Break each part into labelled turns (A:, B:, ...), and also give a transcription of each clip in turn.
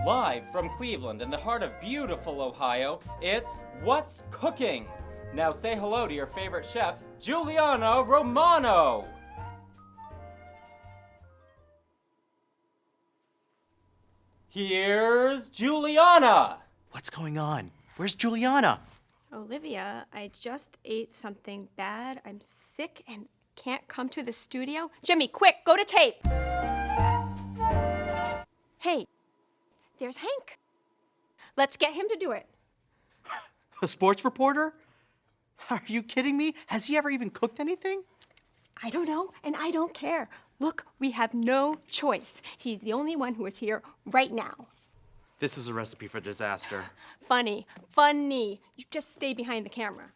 A: Live from Cleveland in the heart of beautiful Ohio, it's What's Cooking? Now say hello to your favorite chef, Giuliana Romano! Here's Giuliana!
B: What's going on? Where's Juliana?
C: Olivia, I just ate something bad. I'm sick and can't come to the studio. Jimmy, quick, go to tape. Hey, there's Hank. Let's get him to do it.
B: A sports reporter? Are you kidding me? Has he ever even cooked anything?
C: I don't know, and I don't care. Look, we have no choice. He's the only one who is here right now.
B: This is a recipe for disaster.
C: Funny. You just stay behind the camera.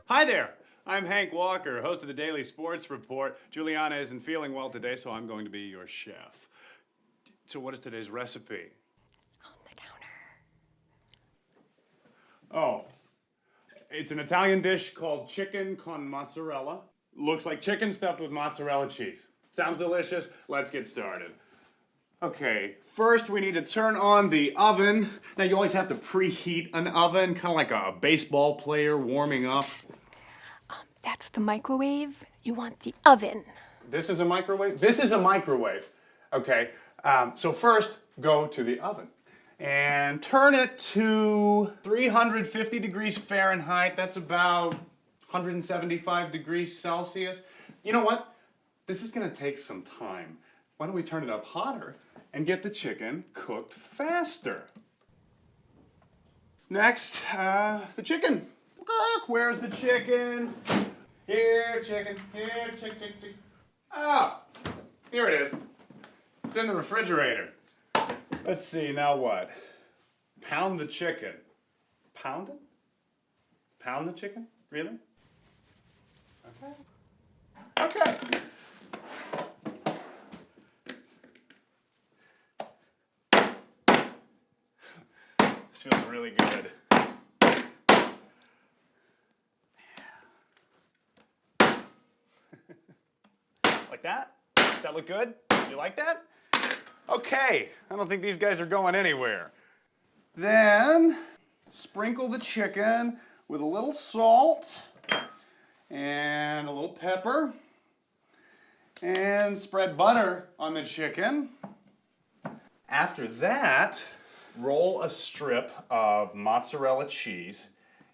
D: Hi there, I'm Hank Walker, host of the Daily Sports Report. Juliana isn't feeling well today, so I'm going to be your chef. So what is today's recipe?
C: On the counter.
D: Oh, it's an Italian dish called chicken con mozzarella. Looks like chicken stuffed with mozzarella cheese. Sounds delicious. Let's get started. Okay, first we need to turn on the oven. Now you always have to preheat an oven, kind of like a baseball player warming up.
C: That's the microwave. You want the oven.
D: This is a microwave? This is a microwave. Okay, so first go to the oven and turn it to 350 degrees Fahrenheit. That's about 175 degrees Celsius. You know what? This is gonna take some time. Why don't we turn it up hotter and get the chicken cooked faster? Next, the chicken. Where's the chicken? Here, chicken. Here, chicken. Ah, here it is. It's in the refrigerator. Let's see, now what? Pound the chicken. Pound it? Pound the chicken? Really? Okay. This feels really good. Like that? Does that look good? You like that? Okay, I don't think these guys are going anywhere. Then, sprinkle the chicken with a little salt and a little pepper and spread butter on the chicken. After that, roll a strip of mozzarella cheese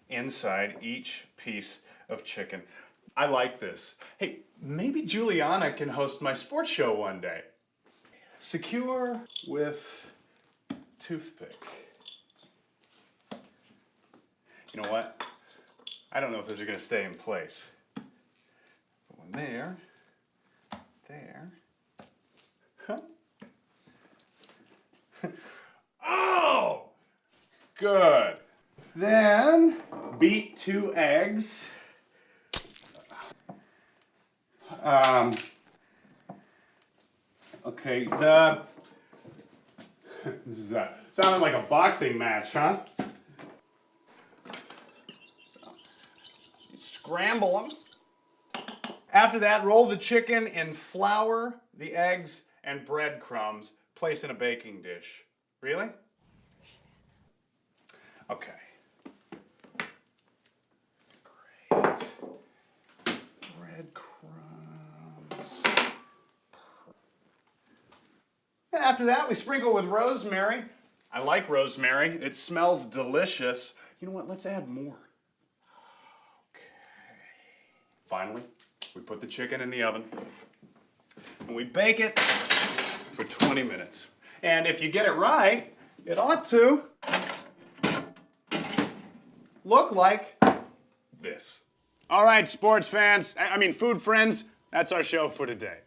D: inside each piece of chicken. I like this. Hey, maybe Juliana can host my sports show one day. Secure with toothpick. You know what? I don't know if those are gonna stay in place. Put one there, there. Huh? Oh! Good. Then beat 2 eggs. Okay, this is sounding like a boxing match, huh? So, scramble them. After that, roll the chicken in flour, the eggs, and breadcrumbs. Place in a baking dish. Really? Okay. Great. Breadcrumbs. And after that, we sprinkle with rosemary. I like rosemary. It smells delicious. You know what? Let's add more. Okay. Finally, we put the chicken in the oven and we bake it for 20 minutes. And if you get it right, it ought to look like this. All right, sports fans, food friends, that's our show for today.